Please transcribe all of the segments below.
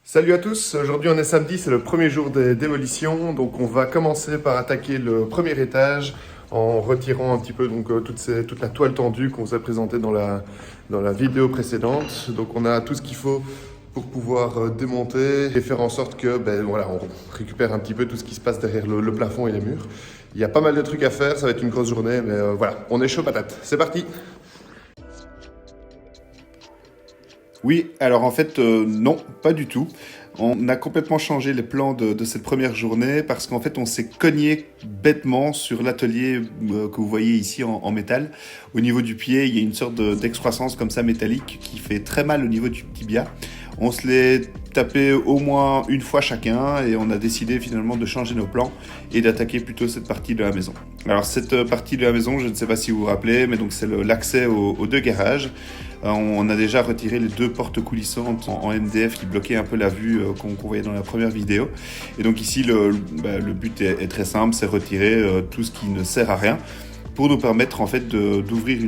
Salut à tous, aujourd'hui on est samedi, c'est le premier jour des démolitions, donc on va commencer par attaquer le premier étage en retirant un petit peu toute la toile tendue qu'on vous a présentée dans la vidéo précédente. Donc on a tout ce qu'il faut pour pouvoir démonter et faire en sorte que voilà, on récupère un petit peu tout ce qui se passe derrière le plafond et les murs. Il y a pas mal de trucs à faire, ça va être une grosse journée, mais voilà, on est chaud patate. C'est parti! Oui, alors en fait, non, pas du tout. On a complètement changé les plans de cette première journée parce qu'en fait, on s'est cogné bêtement sur l'atelier que vous voyez ici en métal. Au niveau du pied, il y a une sorte d'excroissance comme ça métallique qui fait très mal au niveau du tibia. On se l'est tapé au moins une fois chacun et on a décidé finalement de changer nos plans et d'attaquer plutôt cette partie de la maison. Alors cette partie de la maison, je ne sais pas si vous vous rappelez, mais donc c'est l'accès aux deux garages. On a déjà retiré les deux portes coulissantes en MDF qui bloquaient un peu la vue qu'on voyait dans la première vidéo. Et donc ici, le but est très simple, c'est retirer tout ce qui ne sert à rien pour nous permettre en fait d'ouvrir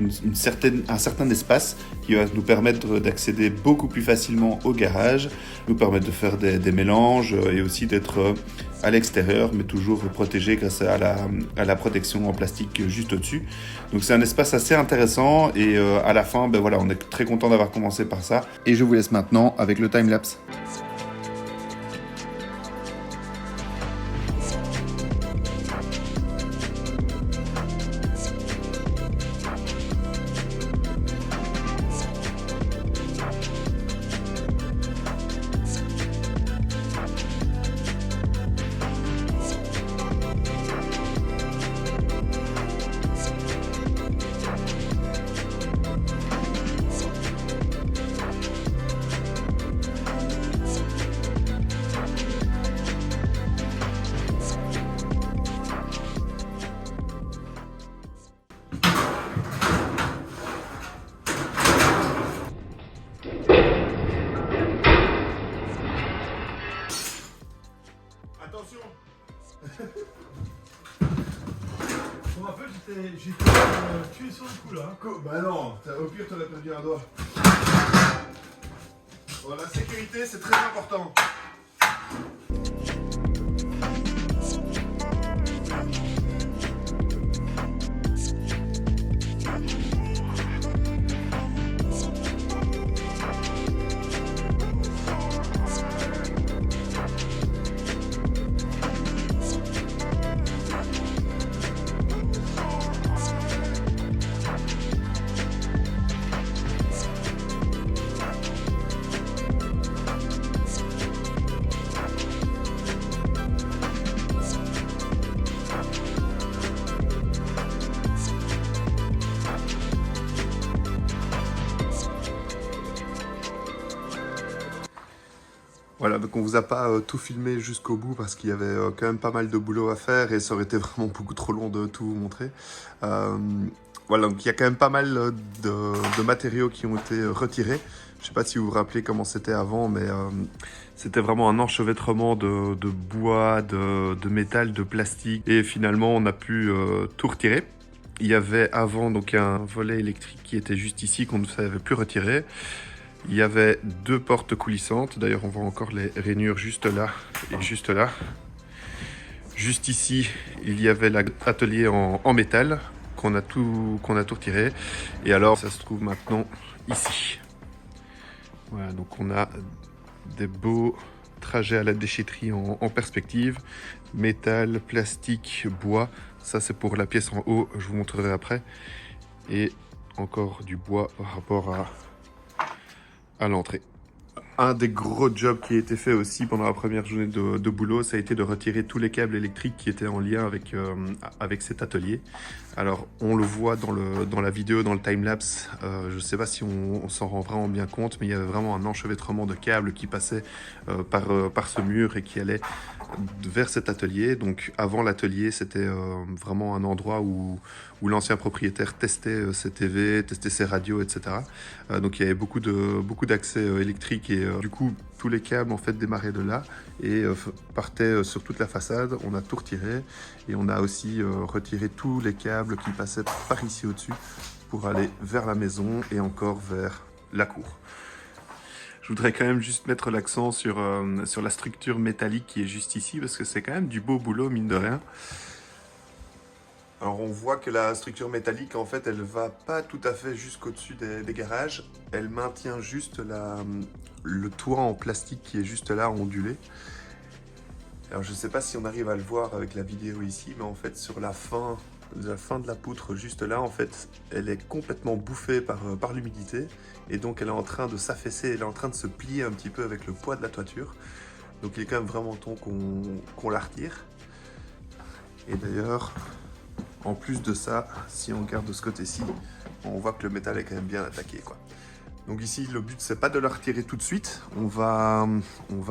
un certain espace qui va nous permettre d'accéder beaucoup plus facilement au garage, nous permettre de faire des mélanges et aussi d'être à l'extérieur, mais toujours protégé grâce à la protection en plastique juste au-dessus. Donc c'est un espace assez intéressant et à la fin, voilà, on est très content d'avoir commencé par ça. Et je vous laisse maintenant avec le time-lapse. Attention! Je me rappelle, j'étais tué sur le coup là. Bah non, au pire t'aurais perdu un doigt. Bon, la sécurité c'est très important. Voilà, donc on vous a pas tout filmé jusqu'au bout parce qu'il y avait quand même pas mal de boulot à faire et ça aurait été vraiment beaucoup trop long de tout vous montrer. Voilà, donc il y a quand même pas mal de matériaux qui ont été retirés. Je sais pas si vous vous rappelez comment c'était avant, mais c'était vraiment un enchevêtrement de bois, de métal, de plastique. Et finalement, on a pu tout retirer. Il y avait avant donc un volet électrique qui était juste ici qu'on ne savait plus retirer. Il y avait deux portes coulissantes, d'ailleurs on voit encore les rainures juste là et juste là. Juste ici, il y avait l'atelier en métal qu'on a tout retiré. Et alors ça se trouve maintenant ici. Voilà, donc on a des beaux trajets à la déchetterie en perspective. Métal, plastique, bois, ça c'est pour la pièce en haut, je vous montrerai après. Et encore du bois par rapport à l'entrée. Un des gros jobs qui a été fait aussi pendant la première journée de boulot, ça a été de retirer tous les câbles électriques qui étaient en lien avec cet atelier. Alors, on le voit dans la vidéo, dans le time-lapse, je ne sais pas si on s'en rend vraiment bien compte, mais il y avait vraiment un enchevêtrement de câbles qui passait par ce mur et qui allait vers cet atelier. Donc, avant l'atelier, c'était vraiment un endroit où l'ancien propriétaire testait ses TV, testait ses radios, etc. Donc, il y avait beaucoup d'accès électrique et du coup, tous les câbles en fait démarraient de là et partaient sur toute la façade. On a tout retiré et on a aussi retiré tous les câbles qui passaient par ici au-dessus pour aller vers la maison et encore vers la cour. Je voudrais quand même juste mettre l'accent sur la structure métallique qui est juste ici, parce que c'est quand même du beau boulot, mine de rien. Alors on voit que la structure métallique, en fait, elle va pas tout à fait jusqu'au-dessus des garages. Elle maintient juste le toit en plastique qui est juste là, ondulé. Alors je sais pas si on arrive à le voir avec la vidéo ici, mais en fait sur la fin de la poutre juste là, en fait, elle est complètement bouffée par l'humidité. Et donc elle est en train de s'affaisser, elle est en train de se plier un petit peu avec le poids de la toiture. Donc il est quand même vraiment temps qu'on la retire. Et d'ailleurs, en plus de ça, si on regarde de ce côté-ci, on voit que le métal est quand même bien attaqué, quoi. Donc ici, le but, c'est pas de la retirer tout de suite. On va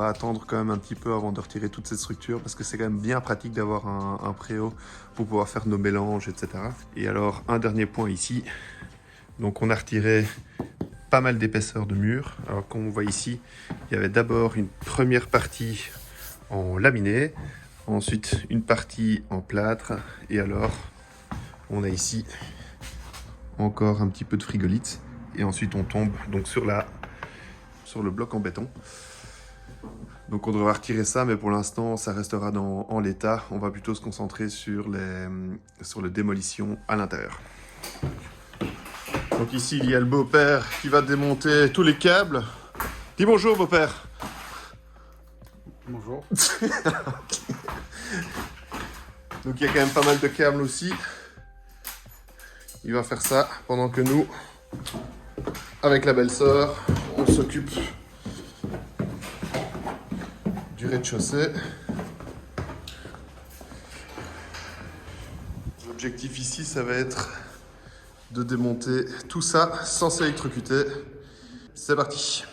attendre quand même un petit peu avant de retirer toute cette structure parce que c'est quand même bien pratique d'avoir un préau pour pouvoir faire nos mélanges, etc. Et alors, un dernier point ici. Donc on a retiré pas mal d'épaisseur de mur. Alors comme on voit ici, il y avait d'abord une première partie en laminé, ensuite une partie en plâtre, et alors on a ici encore un petit peu de frigolite. Et ensuite, on tombe donc sur le bloc en béton. Donc, on devra retirer ça, mais pour l'instant, ça restera en l'état. On va plutôt se concentrer sur les démolitions à l'intérieur. Donc ici, il y a le beau-père qui va démonter tous les câbles. Dis bonjour, beau-père. Bonjour. Donc, il y a quand même pas mal de câbles aussi. Il va faire ça pendant que nous, avec la belle-sœur, on s'occupe du rez-de-chaussée. L'objectif ici, ça va être de démonter tout ça sans s'électrocuter. C'est parti!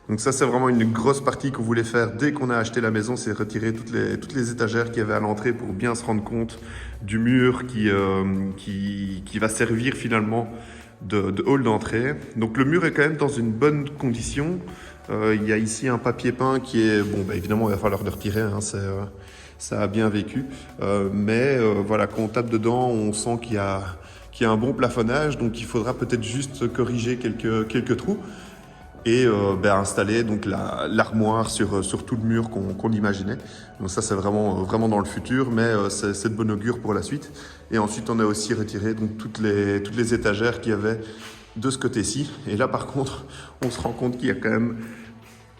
Donc ça, c'est vraiment une grosse partie qu'on voulait faire dès qu'on a acheté la maison, c'est retirer toutes les étagères qu'il y avait à l'entrée pour bien se rendre compte du mur qui va servir finalement de hall d'entrée. Donc le mur est quand même dans une bonne condition. Il y a ici un papier peint qui est... Bon, bah, évidemment, il va falloir le retirer, hein, ça a bien vécu. Mais voilà, quand on tape dedans, on sent qu'il y a un bon plafonnage, donc il faudra peut-être juste corriger quelques trous. Et installer donc l'armoire sur tout le mur qu'on imaginait. Donc ça, c'est vraiment dans le futur, mais c'est de bon augure pour la suite. Et ensuite, on a aussi retiré donc toutes les étagères qu'il y avait de ce côté-ci. Et là, par contre, on se rend compte qu'il y a quand même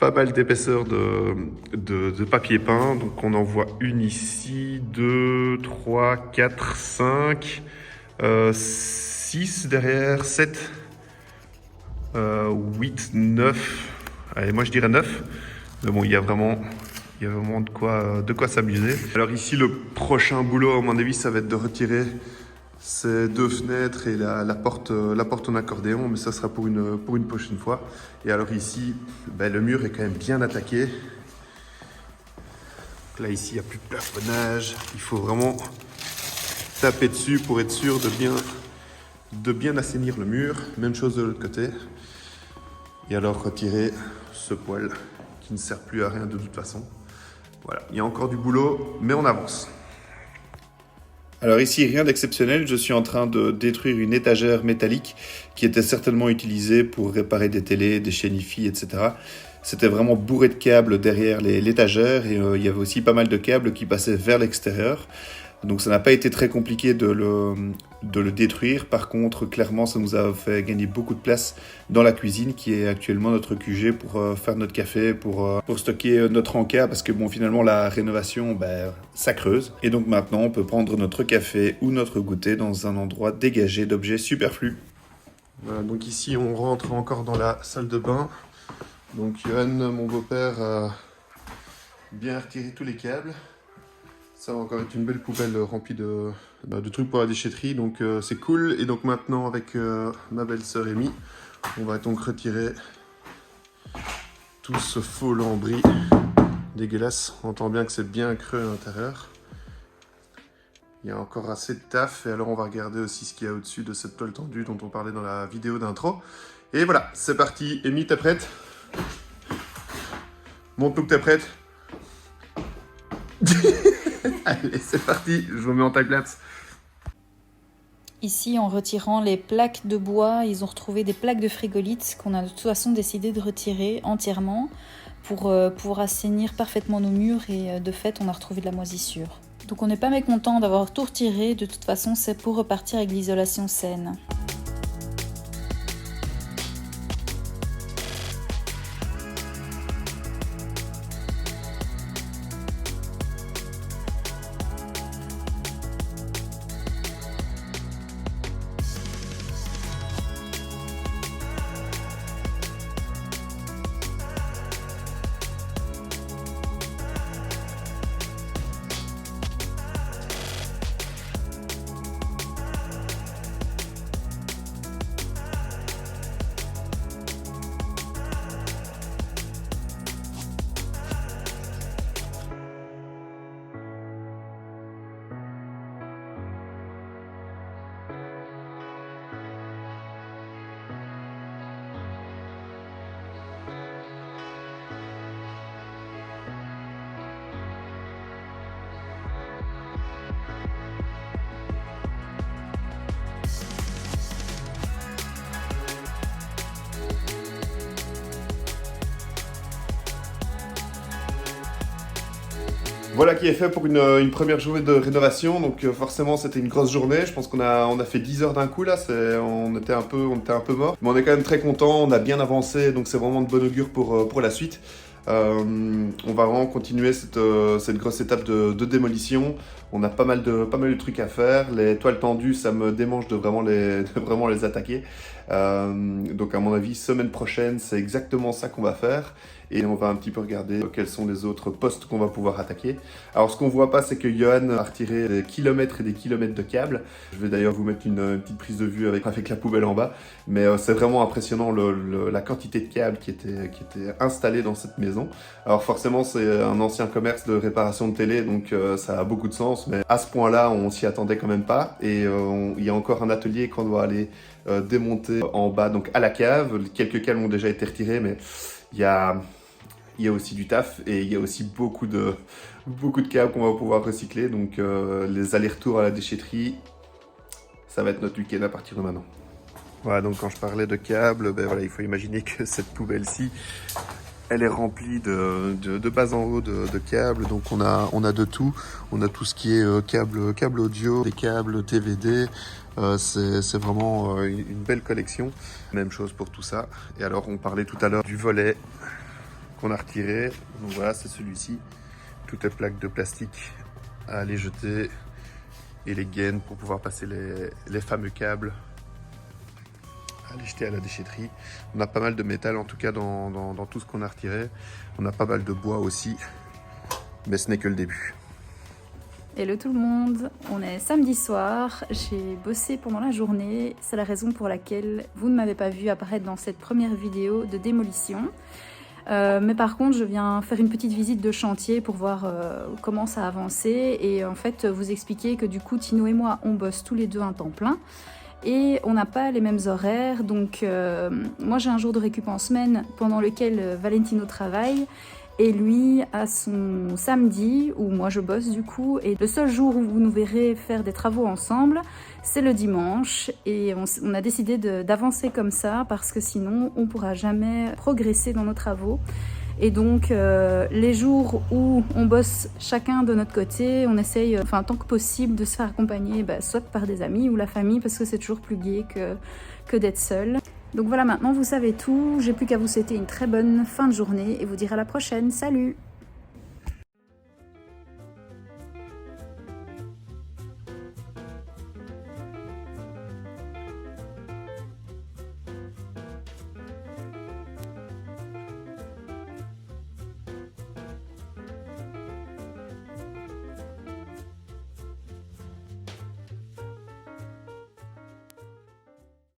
pas mal d'épaisseur de papier peint. Donc on en voit une ici, 2, 3, 4, 5, 6 derrière, 7... 8, 9, allez, moi je dirais 9, mais bon, il y a vraiment de quoi s'amuser. Alors ici, le prochain boulot, à mon avis, ça va être de retirer ces deux fenêtres et la porte en accordéon, mais ça sera pour une prochaine fois. Et alors ici, le mur est quand même bien attaqué. Donc là, ici, il n'y a plus de plafonnage. Il faut vraiment taper dessus pour être sûr de bien assainir le mur. Même chose de l'autre côté. Et alors retirer ce poêle qui ne sert plus à rien de toute façon. Voilà, il y a encore du boulot, mais on avance. Alors ici, rien d'exceptionnel, je suis en train de détruire une étagère métallique qui était certainement utilisée pour réparer des télés, des chaînes Hi-Fi, etc. C'était vraiment bourré de câbles derrière l'étagère et il y avait aussi pas mal de câbles qui passaient vers l'extérieur. Donc ça n'a pas été très compliqué de le détruire. Par contre, clairement, ça nous a fait gagner beaucoup de place dans la cuisine qui est actuellement notre QG pour faire notre café, pour stocker notre encas parce que bon, finalement, la rénovation, ça creuse. Et donc maintenant, on peut prendre notre café ou notre goûter dans un endroit dégagé d'objets superflus. Voilà, donc ici, on rentre encore dans la salle de bain. Donc Johan, mon beau-père, a bien retiré tous les câbles. Ça va encore être une belle poubelle remplie de de trucs pour la déchetterie, donc c'est cool. Et donc maintenant avec ma belle-sœur Amy, on va donc retirer tout ce faux lambris dégueulasse. On entend bien que c'est bien creux à l'intérieur. Il y a encore assez de taf, et alors on va regarder aussi ce qu'il y a au-dessus de cette toile tendue dont on parlait dans la vidéo d'intro. Et voilà, c'est parti. Amy, t'es prête? Montre-nous que t'es prête. Allez, c'est parti, je vous mets en time-lapse. Ici, en retirant les plaques de bois, ils ont retrouvé des plaques de frigolite qu'on a de toute façon décidé de retirer entièrement pour pouvoir assainir parfaitement nos murs, et de fait, on a retrouvé de la moisissure. Donc on n'est pas mécontent d'avoir tout retiré, de toute façon c'est pour repartir avec l'isolation saine. Voilà qui est fait pour une première journée de rénovation. Donc forcément c'était une grosse journée. Je pense qu'on a fait 10 heures d'un coup là. On était un peu mort. Mais on est quand même très content. On a bien avancé. Donc c'est vraiment de bon augure pour la suite. On va vraiment continuer cette grosse étape de démolition. On a pas mal de trucs à faire. Les toiles tendues, ça me démange de vraiment les attaquer. Donc à mon avis, semaine prochaine, c'est exactement ça qu'on va faire. Et on va un petit peu regarder quels sont les autres postes qu'on va pouvoir attaquer. Alors ce qu'on voit pas, c'est que Johan a retiré des kilomètres et des kilomètres de câbles. Je vais d'ailleurs vous mettre une petite prise de vue avec la poubelle en bas. Mais c'est vraiment impressionnant la quantité de câbles qui était installée dans cette maison. Alors forcément, c'est un ancien commerce de réparation de télé, donc ça a beaucoup de sens. Mais à ce point-là, on s'y attendait quand même pas. Et il y a encore un atelier qu'on doit aller démonter en bas, donc à la cave. Quelques câbles ont déjà été retirés, mais il y a aussi du taf, et il y a aussi beaucoup de câbles qu'on va pouvoir recycler. Donc les allers-retours à la déchetterie, ça va être notre week-end à partir de maintenant. Voilà, donc quand je parlais de câbles, ben voilà, il faut imaginer que cette poubelle-ci, elle est remplie de bas en haut de câbles. Donc on a de tout. On a tout ce qui est câble audio, des câbles TVD. C'est vraiment une belle collection. Même chose pour tout ça. Et alors on parlait tout à l'heure du volet qu'on a retiré. Donc voilà, c'est celui-ci. Toutes les plaques de plastique à aller jeter, et les gaines pour pouvoir passer les fameux câbles à aller jeter à la déchetterie. On a pas mal de métal en tout cas dans tout ce qu'on a retiré. On a pas mal de bois aussi, mais ce n'est que le début. Hello tout le monde, on est samedi soir, j'ai bossé pendant la journée, c'est la raison pour laquelle vous ne m'avez pas vu apparaître dans cette première vidéo de démolition. Mais par contre, je viens faire une petite visite de chantier pour voir comment ça a avancé, et en fait vous expliquer que du coup Tino et moi on bosse tous les deux un temps plein et on n'a pas les mêmes horaires. Donc moi j'ai un jour de récup en semaine pendant lequel Valentino travaille, et lui a son samedi où moi je bosse du coup, et le seul jour où vous nous verrez faire des travaux ensemble, c'est le dimanche. Et on a décidé d'avancer comme ça parce que sinon on ne pourra jamais progresser dans nos travaux. Et donc les jours où on bosse chacun de notre côté, on essaye, tant que possible, de se faire accompagner soit par des amis ou la famille, parce que c'est toujours plus gai que d'être seul. Donc voilà, maintenant vous savez tout, j'ai plus qu'à vous souhaiter une très bonne fin de journée et vous dire à la prochaine. Salut!